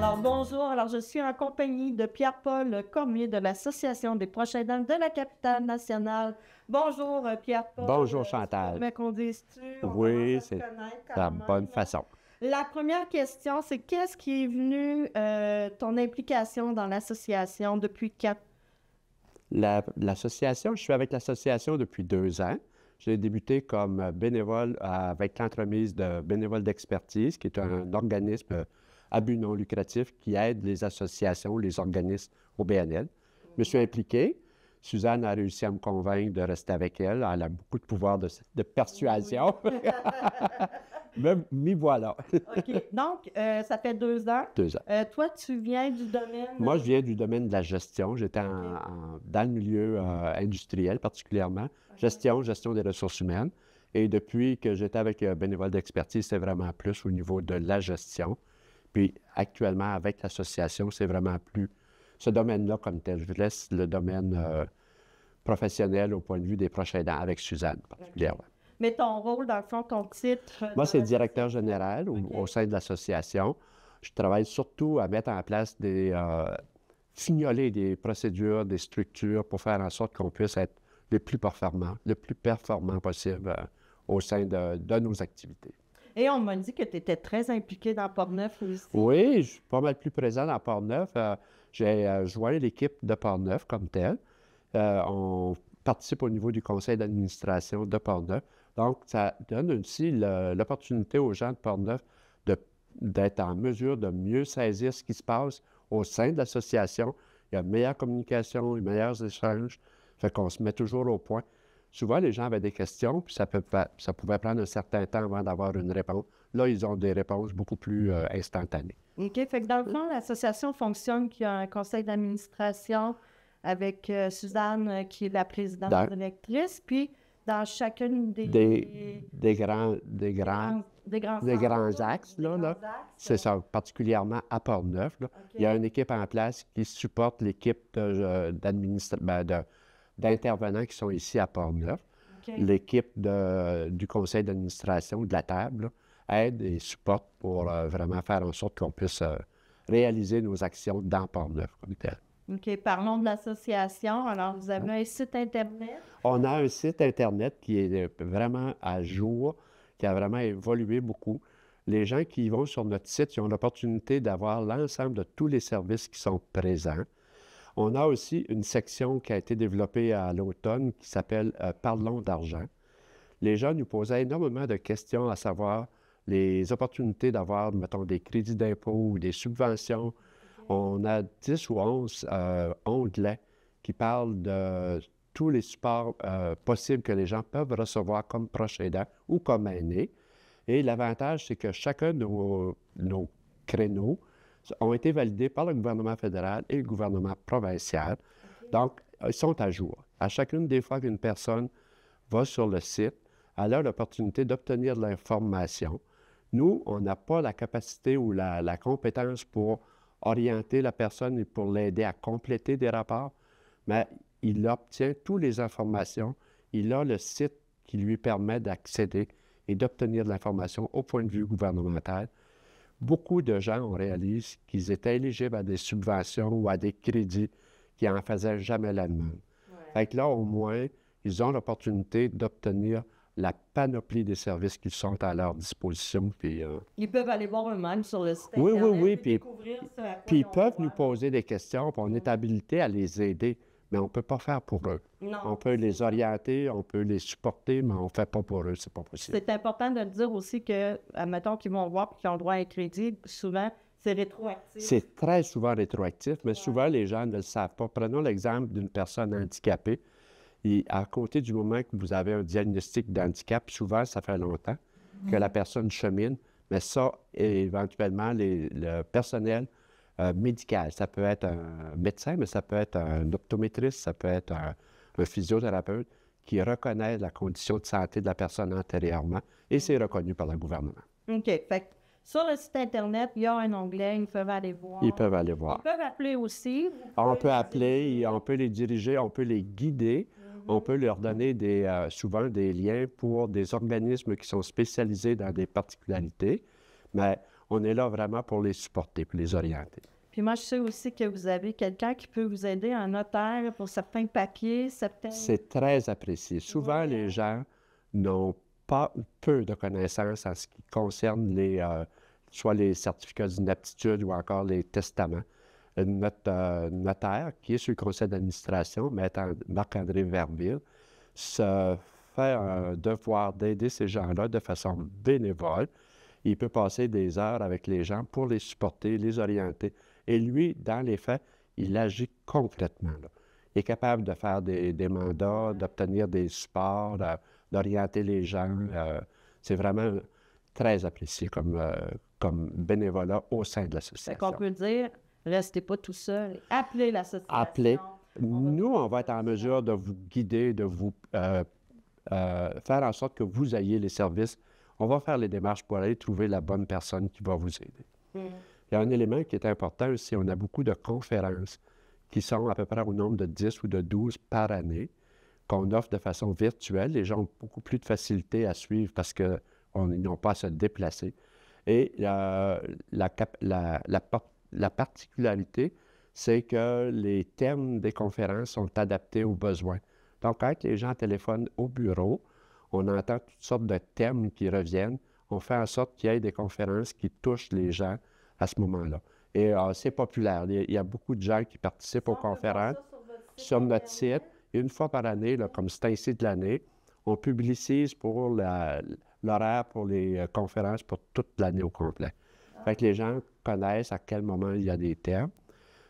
Alors, bonjour. Alors, je suis en compagnie de Pierre-Paul Cormier de l'Association des proches aidants de la capitale nationale. Bonjour, Pierre-Paul. Bonjour Ça Chantal. permet qu'on dise-tu? On commence Oui, à se c'est connaître la quand bonne même. façon. La première question, c'est qu'est-ce qui est venu ton implication dans l'association depuis quand? L'association, je suis avec l'association depuis 2 ans. J'ai débuté comme bénévole avec l'entremise de Bénévoles d'expertise, qui est un organisme à but non lucratif qui aide les associations, les organismes au BNL. Je me suis impliqué. Suzanne a réussi à me convaincre de rester avec elle. Elle a beaucoup de pouvoir de persuasion. Oui. M'y voilà. OK. Donc, ça fait 2 ans. 2 ans. Toi, tu viens du domaine... Moi, je viens du domaine de la gestion. J'étais OK. dans le milieu industriel particulièrement. Gestion des ressources humaines. Et depuis que j'étais avec Bénévoles d'expertise, c'est vraiment plus au niveau de la gestion. Puis actuellement, avec l'association, c'est vraiment plus ce domaine-là comme tel. Je laisse le domaine professionnel au point de vue des proches aidants avec Suzanne particulièrement. OK. Mais ton rôle, dans le fond, ton titre Moi, dans c'est directeur l'association? général OK. au sein de l'association. Je travaille surtout à mettre en place signaler des procédures, des structures pour faire en sorte qu'on puisse être le plus performant possible au sein de nos activités. Et on m'a dit que tu étais très impliqué dans Portneuf aussi. Oui, je suis pas mal plus présent dans Portneuf. J'ai joint l'équipe de Portneuf comme telle. On participe au niveau du conseil d'administration de Portneuf. Donc, ça donne aussi l'opportunité aux gens de Portneuf d'être en mesure de mieux saisir ce qui se passe au sein de l'association. Il y a une meilleure communication, des meilleurs échanges. Fait qu'on se met toujours au point. Souvent, les gens avaient des questions, puis ça pouvait prendre un certain temps avant d'avoir une réponse. Là, ils ont des réponses beaucoup plus instantanées. OK. Fait que dans le fond, l'association fonctionne qu'il y a un conseil d'administration avec Suzanne, qui est la présidente Dans directrice, puis dans chacune des grands des grands des centres, grands axes, des là, grands là. axes. C'est ça, particulièrement à Portneuf, là. OK. Il y a une équipe en place qui supporte l'équipe d'intervenants qui sont ici à Portneuf. OK. L'équipe du conseil d'administration, de la table, là, aide et supporte pour vraiment faire en sorte qu'on puisse réaliser nos actions dans Portneuf comme tel. OK. Parlons de l'association. Alors, vous avez un site Internet. On a un site Internet qui est vraiment à jour, qui a vraiment évolué beaucoup. Les gens qui vont sur notre site, ils ont l'opportunité d'avoir l'ensemble de tous les services qui sont présents. On a aussi une section qui a été développée à l'automne qui s'appelle Parlons d'argent. Les gens nous posaient énormément de questions à savoir les opportunités d'avoir, mettons, des crédits d'impôt ou des subventions. On a 10 ou 11 onglets qui parlent de tous les supports possibles que les gens peuvent recevoir comme proches aidants ou comme aînés. Et l'avantage, c'est que chacun de nos créneaux ont été validés par le gouvernement fédéral et le gouvernement provincial. OK. Donc, ils sont à jour. À chacune des fois qu'une personne va sur le site, elle a l'opportunité d'obtenir de l'information. Nous, on n'a pas la capacité ou la compétence pour orienter la personne et pour l'aider à compléter des rapports, mais il obtient toutes les informations. Il a le site qui lui permet d'accéder et d'obtenir de l'information au point de vue gouvernemental. Beaucoup de gens, on réalise qu'ils étaient éligibles à des subventions ou à des crédits qui n'en faisaient jamais la demande. Ouais. Fait que là, au moins, ils ont l'opportunité d'obtenir la panoplie des services qui sont à leur disposition. Puis, Ils peuvent aller voir eux-mêmes sur le site oui, Internet et puis découvrir ce à quoi puis ils ils ont peuvent droit. nous poser des questions, puis on est habilité à les aider, mais on ne peut pas faire pour eux. Non, On peut les orienter, on peut les supporter, mais on ne fait pas pour eux, c'est pas possible. c'est important de dire aussi que, admettons qu'ils vont voir et qu'ils ont droit à un crédit, souvent, c'est rétroactif. C'est très souvent rétroactif, mais souvent les gens ne le savent pas. Prenons l'exemple d'une personne handicapée. Et à côté du moment que vous avez un diagnostic d'handicap, souvent, ça fait longtemps que la personne chemine, mais ça, éventuellement, le personnel médical, ça peut être un médecin, mais ça peut être un optométriste, ça peut être un physiothérapeute qui reconnaît la condition de santé de la personne antérieurement et c'est reconnu par le gouvernement. OK. Fait que sur le site Internet, il y a un onglet, ils peuvent aller voir. Ils peuvent aller voir. Ils peuvent appeler aussi. On peut appeler, on peut les diriger, on peut les guider, on peut leur donner souvent des liens pour des organismes qui sont spécialisés dans des particularités, mais on est là vraiment pour les supporter, pour les orienter. Puis moi, je sais aussi que vous avez quelqu'un qui peut vous aider, un notaire, pour certains papiers, certains... C'est très apprécié. Souvent, les gens n'ont pas ou peu de connaissances en ce qui concerne soit les certificats d'inaptitude ou encore les testaments. Notre notaire, qui est sur le conseil d'administration, Maître Marc-André Verville, se fait un devoir d'aider ces gens-là de façon bénévole. Il peut passer des heures avec les gens pour les supporter, les orienter. Et lui, dans les faits, il agit complètement, là. Il est capable de faire des mandats, d'obtenir des supports, d'orienter les gens. C'est vraiment très apprécié comme bénévolat au sein de Fait l'association. qu'on peut dire, restez pas tout seul, appelez l'association. Appelez. Nous, on va être en mesure de vous guider, de vous faire en sorte que vous ayez les services. On va faire les démarches pour aller trouver la bonne personne qui va vous aider. Il y a un élément qui est important aussi, on a beaucoup de conférences qui sont à peu près au nombre de 10 ou de 12 par année, qu'on offre de façon virtuelle. Les gens ont beaucoup plus de facilité à suivre parce qu'ils n'ont pas à se déplacer. Et la particularité, c'est que les thèmes des conférences sont adaptés aux besoins. Donc, quand les gens téléphonent au bureau, on entend toutes sortes de thèmes qui reviennent. On fait en sorte qu'il y ait des conférences qui touchent les gens à ce moment-là. Et c'est populaire. Il y a beaucoup de gens qui participent aux conférences sur notre site. Et une fois par année, là, comme c'est ainsi de l'année, on publicise pour l'horaire pour les conférences pour toute l'année au complet. Fait que les gens connaissent à quel moment il y a des thèmes.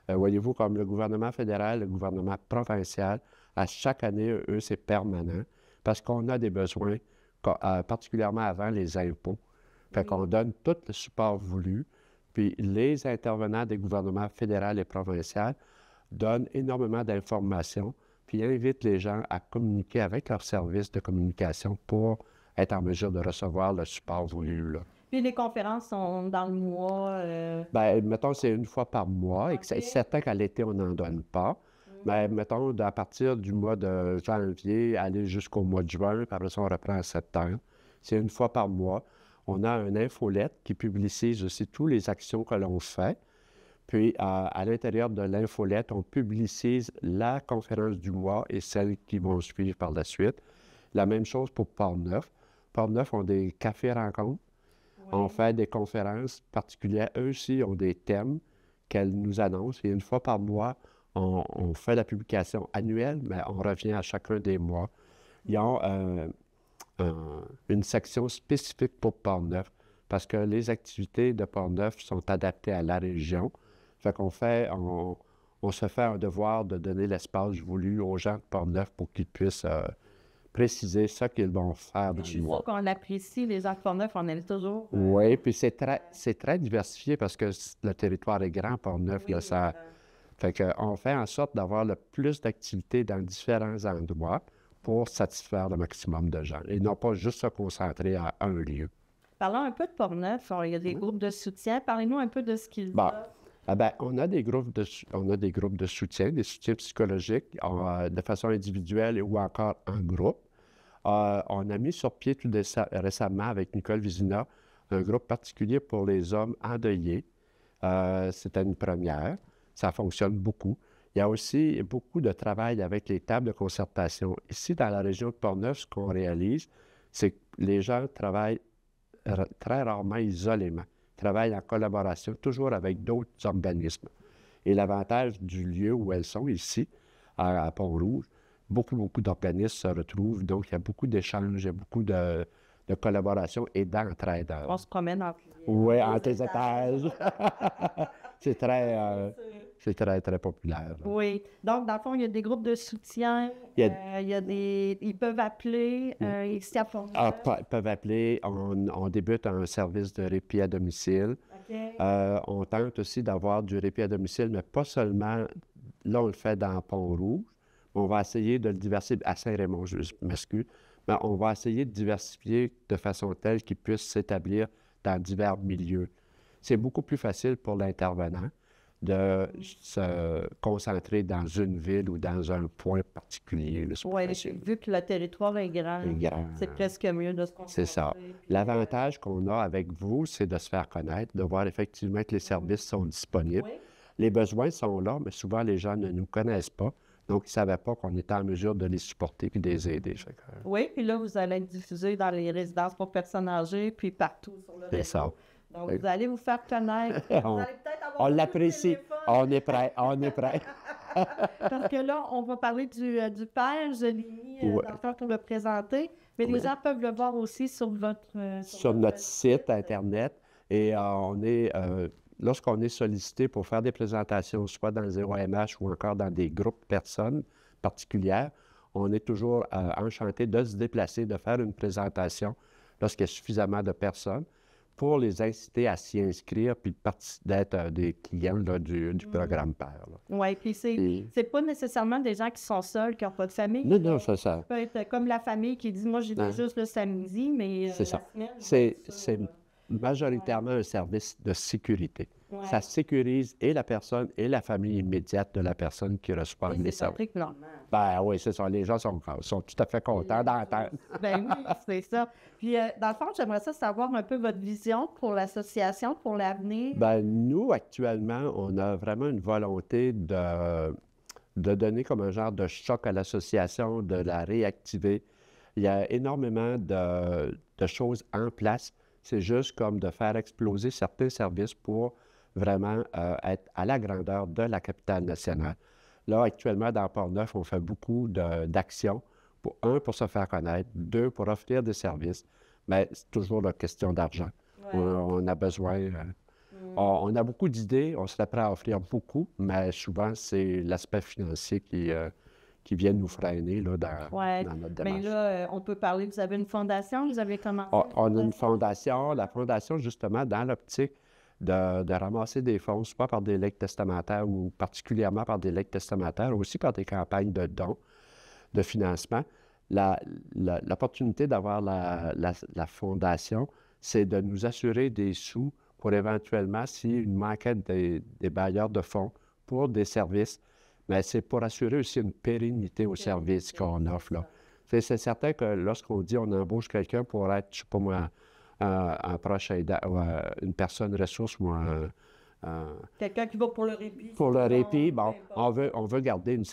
Voyez-vous, comme le gouvernement fédéral, le gouvernement provincial, à chaque année, eux, c'est permanent parce qu'on a des besoins, particulièrement avant les impôts. Fait qu'on donne tout le support voulu. Puis les intervenants des gouvernements fédéral et provincial donnent énormément d'informations, puis invitent les gens à communiquer avec leurs services de communication pour être en mesure de recevoir le support voulu, là. Puis les conférences sont dans le mois... Bien, mettons, c'est une fois par mois, et que c'est certain qu'à l'été, on n'en donne pas. Mais mettons, à partir du mois de janvier, aller jusqu'au mois de juin, puis après ça, on reprend en septembre. C'est une fois par mois. On a une infolette qui publicise aussi toutes les actions que l'on fait. Puis, à l'intérieur de l'infolette, on publicise la conférence du mois et celles qui vont suivre par la suite. La même chose pour Port-Neuf. Port-Neuf ont des cafés-rencontres. On fait des conférences particulières. Eux aussi ont des thèmes qu'elles nous annoncent. Et une fois par mois, on fait la publication annuelle, mais on revient à chacun des mois. Ils ont une section spécifique pour Port-Neuf parce que les activités de Port-Neuf sont adaptées à la région. Fait qu'on on se fait un devoir de donner l'espace voulu aux gens de Port-Neuf pour qu'ils puissent préciser ce qu'ils vont faire du mois. Il faut qu'on l'apprécie, les gens de Port-Neuf, on aime toujours. Oui, puis c'est très diversifié parce que le territoire est grand, Port-Neuf. Oui, Ça fait qu'on fait en sorte d'avoir le plus d'activités dans différents endroits pour satisfaire le maximum de gens et non pas juste se concentrer à un lieu. Parlons un peu de Port-Neuf. Il y a des groupes de soutien. Parlez-nous un peu de ce qu'ils Bon. offrent. On a des groupes de soutien, des soutiens psychologiques de façon individuelle ou encore en groupe. On a mis sur pied tout récemment avec Nicole Vizina un groupe particulier pour les hommes endeuillés. C'était une première. Ça fonctionne beaucoup. Il y a aussi beaucoup de travail avec les tables de concertation. Ici, dans la région de Port-Neuf, ce qu'on réalise, c'est que les gens travaillent très rarement isolément, travaillent en collaboration, toujours avec d'autres organismes. Et l'avantage du lieu où elles sont, ici, à Pont-Rouge, beaucoup d'organismes se retrouvent. Donc, il y a beaucoup d'échanges, il y a beaucoup de collaboration et d'entraide. On se promène entre Oui, entre les étages. C'est très populaire. Oui. Donc, dans le fond, il y a des groupes de soutien. Ils peuvent appeler ici à Port-Neuf. Ils peuvent appeler. On débute un service de répit à domicile. Okay. On tente aussi d'avoir du répit à domicile, mais pas seulement. Là, on le fait dans Pont-Rouge. On va essayer de le diversifier à Saint-Raymond, je m'excuse. Mais on va essayer de diversifier de façon telle qu'il puisse s'établir dans divers milieux. C'est beaucoup plus facile pour l'intervenant de se concentrer dans une ville ou dans un point particulier. Oui, vu que le territoire est grand, c'est presque mieux de se concentrer. C'est ça. L'avantage qu'on a avec vous, c'est de se faire connaître, de voir effectivement que les services sont disponibles. Oui. Les besoins sont là, mais souvent les gens ne nous connaissent pas. Donc, ils ne savaient pas qu'on était en mesure de les supporter et de les aider. Oui, puis là, vous allez être diffusé dans les résidences pour personnes âgées, puis partout sur le réseau. C'est ça. Donc, vous allez vous faire connaître. Vous allez peut-être avoir On beaucoup de l'apprécie. téléphones. On est prêt. On est prêt. Parce que là, on va parler du père. Je l'ai mis Ouais. dans le temps pour le présenter. Mais les gens peuvent le voir aussi sur votre... Sur notre site Internet. Et lorsqu'on est sollicité pour faire des présentations, soit dans le 0MH ou encore dans des groupes de personnes particulières, on est toujours enchanté de se déplacer, de faire une présentation lorsqu'il y a suffisamment de personnes pour les inciter à s'y inscrire puis d'être des clients là, du programme Père. Oui, puis c'est pas nécessairement des gens qui sont seuls, qui n'ont pas de famille. Non, c'est ça. Ça peut être comme la famille qui dit « Moi, j'y vais juste le samedi, mais c'est ça. la C'est semaine... » majoritairement un service de sécurité. Ouais. Ça sécurise et la personne et la famille immédiate de la personne qui reçoit les services. Ben oui, c'est ça. Les gens sont tout à fait contents d'entendre. Ben oui, c'est ça. Puis, dans le fond, j'aimerais savoir un peu votre vision pour l'association, pour l'avenir. Ben nous, actuellement, on a vraiment une volonté de donner comme un genre de choc à l'association, de la réactiver. Il y a énormément de choses en place. C'est juste comme de faire exploser certains services pour vraiment être à la grandeur de la capitale nationale. Là, actuellement, dans Port-Neuf, on fait beaucoup d'actions. Pour se faire connaître. 2, pour offrir des services. Mais c'est toujours la question d'argent. Ouais. On a besoin... on a beaucoup d'idées, on serait prêt à offrir beaucoup, mais souvent, c'est l'aspect financier qui vient nous freiner là, dans notre démarche. Mais là, on peut parler, vous avez une fondation, vous avez commencé? On a une fondation. La fondation, justement, dans l'optique de ramasser des fonds, soit par des legs testamentaires ou particulièrement par des legs testamentaires, aussi par des campagnes de dons, de financement. L'opportunité d'avoir la fondation, c'est de nous assurer des sous pour éventuellement, s'il manquait des bailleurs de fonds pour des services, mais c'est pour assurer aussi une pérennité aux services qu'on offre. Là. C'est certain que lorsqu'on dit on embauche quelqu'un pour être, je ne sais pas moi, un proche aidant, une personne ressource ou quelqu'un qui va pour le répit. Pour le répit, bon, on veut garder une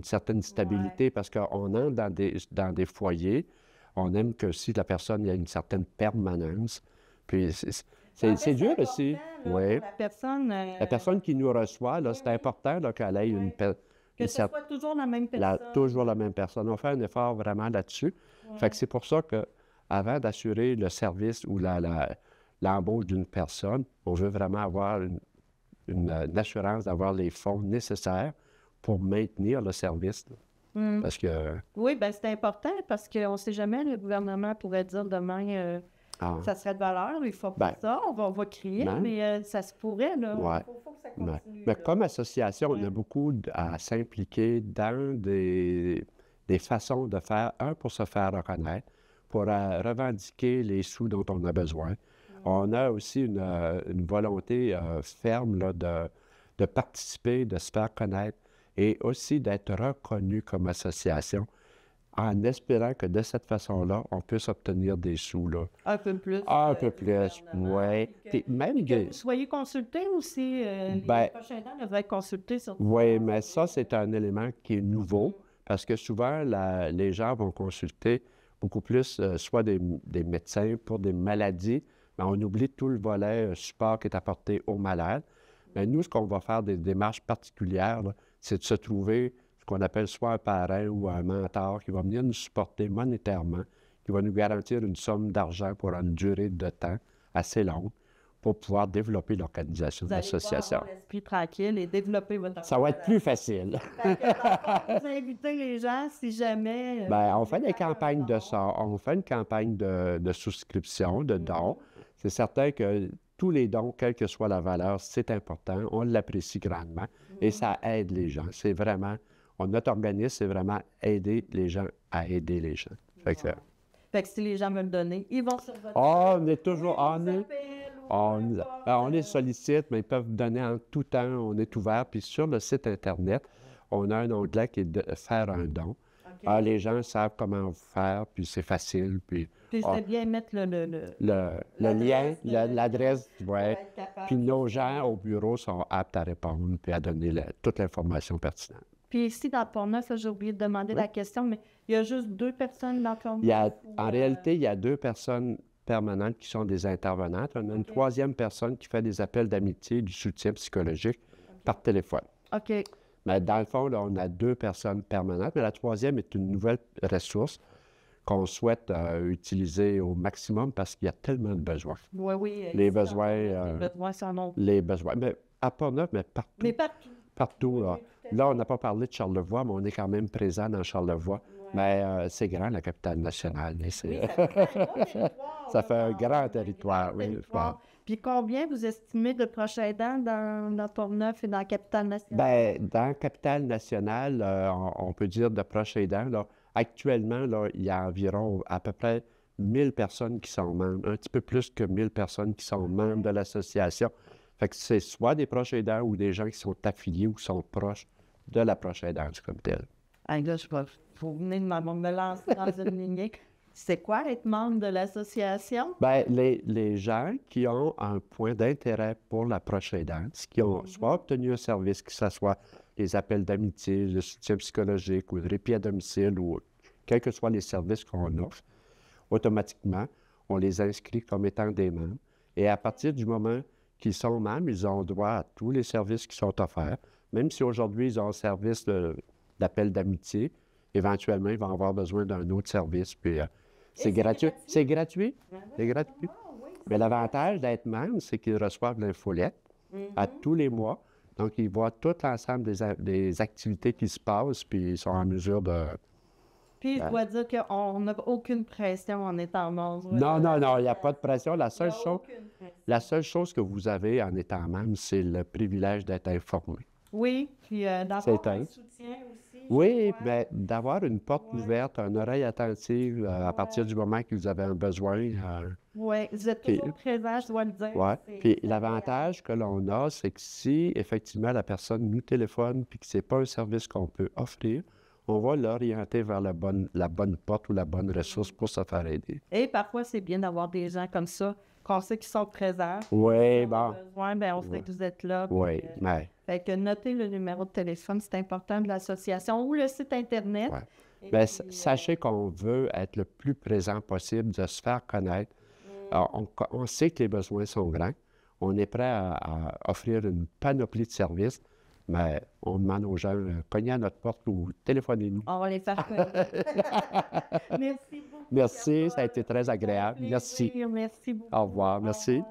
certaine stabilité parce qu'on entre dans des foyers. On aime que si la personne y a une certaine permanence. Puis c'est dur aussi. Oui. La personne qui nous reçoit, là, c'est important là, qu'elle ait que ce soit toujours la même personne. Toujours la même personne. On fait un effort vraiment là-dessus. Fait que c'est pour ça qu'avant d'assurer le service ou l'embauche d'une personne, on veut vraiment avoir une assurance d'avoir les fonds nécessaires pour maintenir le service. Parce que... Oui, bien c'est important parce qu'on ne sait jamais, le gouvernement pourrait dire demain... Ça serait de valeur, il faut pas ça, on va crier, mais ça se pourrait, là. Ouais. Faut que ça continue. Mais comme association, on a beaucoup à s'impliquer dans des façons de faire, pour se faire reconnaître, pour revendiquer les sous dont on a besoin. On a aussi une volonté ferme là, de participer, de se faire connaître et aussi d'être reconnu comme association, en espérant que de cette façon-là, on puisse obtenir des sous. Là. Un peu plus. Un peu plus, oui. Que vous soyez consulté aussi, les prochains temps devraient être consultés sur... Oui, mais ça, c'est un élément qui est nouveau, parce que souvent, les gens vont consulter beaucoup plus, soit des médecins pour des maladies, mais on oublie tout le volet support qui est apporté aux malades. Mais nous, ce qu'on va faire des démarches particulières, c'est de se trouver qu'on appelle soit un parrain ou un mentor qui va venir nous supporter monétairement, qui va nous garantir une somme d'argent pour une durée de temps assez longue pour pouvoir développer l'organisation de l'association. Vous allez l'esprit tranquille et développer votre organisation. Ça va être plus facile. Vous invitez les gens si jamais... On fait des campagnes de ça. On fait une campagne de souscription, de dons. C'est certain que tous les dons, quelle que soit la valeur, c'est important. On l'apprécie grandement et ça aide les gens. C'est vraiment... Notre organisme, c'est vraiment aider les gens à aider les gens. Fait que si les gens veulent donner, ils vont sur votre on est toujours... On les sollicite, mais ils peuvent donner en tout temps. On est ouvert. Puis sur le site Internet, on a un onglet qui est de faire un don. Okay. Les gens savent comment faire, puis c'est facile. Puis c'est bien mettre le lien, l'adresse, ouais. Puis nos gens au bureau sont aptes à répondre puis à donner toute l'information pertinente. Puis ici, dans Pont-Neuf, j'ai oublié de demander la question, mais il y a juste 2 personnes dans Pont-Neuf? En réalité, il y a 2 personnes permanentes qui sont des intervenantes. On a une 3e personne qui fait des appels d'amitié, du soutien psychologique par téléphone. OK. Mais dans le fond, là, on a 2 personnes permanentes, mais la 3e est une nouvelle ressource qu'on souhaite utiliser au maximum parce qu'il y a tellement de besoins. Oui. Les besoins... les besoins sont nombreux. Les besoins, mais à Pont-Neuf, mais partout. Mais partout. Partout, là. Là, on n'a pas parlé de Charlevoix, mais on est quand même présent dans Charlevoix. Ouais. Mais c'est grand, la capitale nationale. Oui, ça fait un grand territoire. Oui. Puis combien vous estimez de proches aidants dans Pont-Neuf et dans la capitale nationale? Bien, dans la capitale nationale, on peut dire de proches aidants. Là, actuellement, là, il y a environ à peu près 1000 personnes qui sont membres, un petit peu plus que 1000 personnes qui sont membres de l'association. Fait que c'est soit des proches aidants ou des gens qui sont affiliés ou sont proches de la proche aidante comme telle. Là, vous venez de me lancer dans une lignée. C'est quoi être membre de l'association? Bien, les gens qui ont un point d'intérêt pour la proche aidante, qui ont soit obtenu un service, que ce soit les appels d'amitié, le soutien psychologique ou le répit à domicile ou quels que soient les services qu'on offre, automatiquement, on les inscrit comme étant des membres. Et à partir du moment qu'ils sont membres, ils ont droit à tous les services qui sont offerts. Même si aujourd'hui, ils ont un service d'appel d'amitié, éventuellement, ils vont avoir besoin d'un autre service. Puis, c'est gratuit. C'est gratuit. C'est gratuit. Mais l'avantage d'être membre, c'est qu'ils reçoivent l'infolette à tous les mois. Donc, ils voient tout l'ensemble des activités qui se passent, puis ils sont en mesure de... Puis, je dois dire qu'on n'a aucune pression en étant membre. Non, il n'y a pas de pression. La seule chose que vous avez en étant membre, c'est le privilège d'être informé. Oui, puis d'avoir un soutien aussi. Oui, mais d'avoir une porte ouverte, une oreille attentive à partir du moment que vous avez un besoin. Oui, vous êtes toujours présent, je dois le dire. Oui, puis l'avantage que l'on a, c'est que si effectivement la personne nous téléphone et que ce n'est pas un service qu'on peut offrir, on va l'orienter vers la bonne porte ou la bonne ressource pour se faire aider. Et parfois, c'est bien d'avoir des gens comme ça, qu'on sait qu'ils sont présents. Oui, bon. On sait que vous êtes là. Oui, mais... Fait que notez le numéro de téléphone, c'est important, de l'association ou le site Internet. Ouais. Bien, sachez qu'on veut être le plus présent possible, de se faire connaître. Alors, on sait que les besoins sont grands. On est prêt à offrir une panoplie de services, mais on demande aux gens de cogner à notre porte ou téléphonez-nous. On va les faire connaître. Merci beaucoup. Merci, ça a été très agréable. Merci. Merci beaucoup. Au revoir. Merci.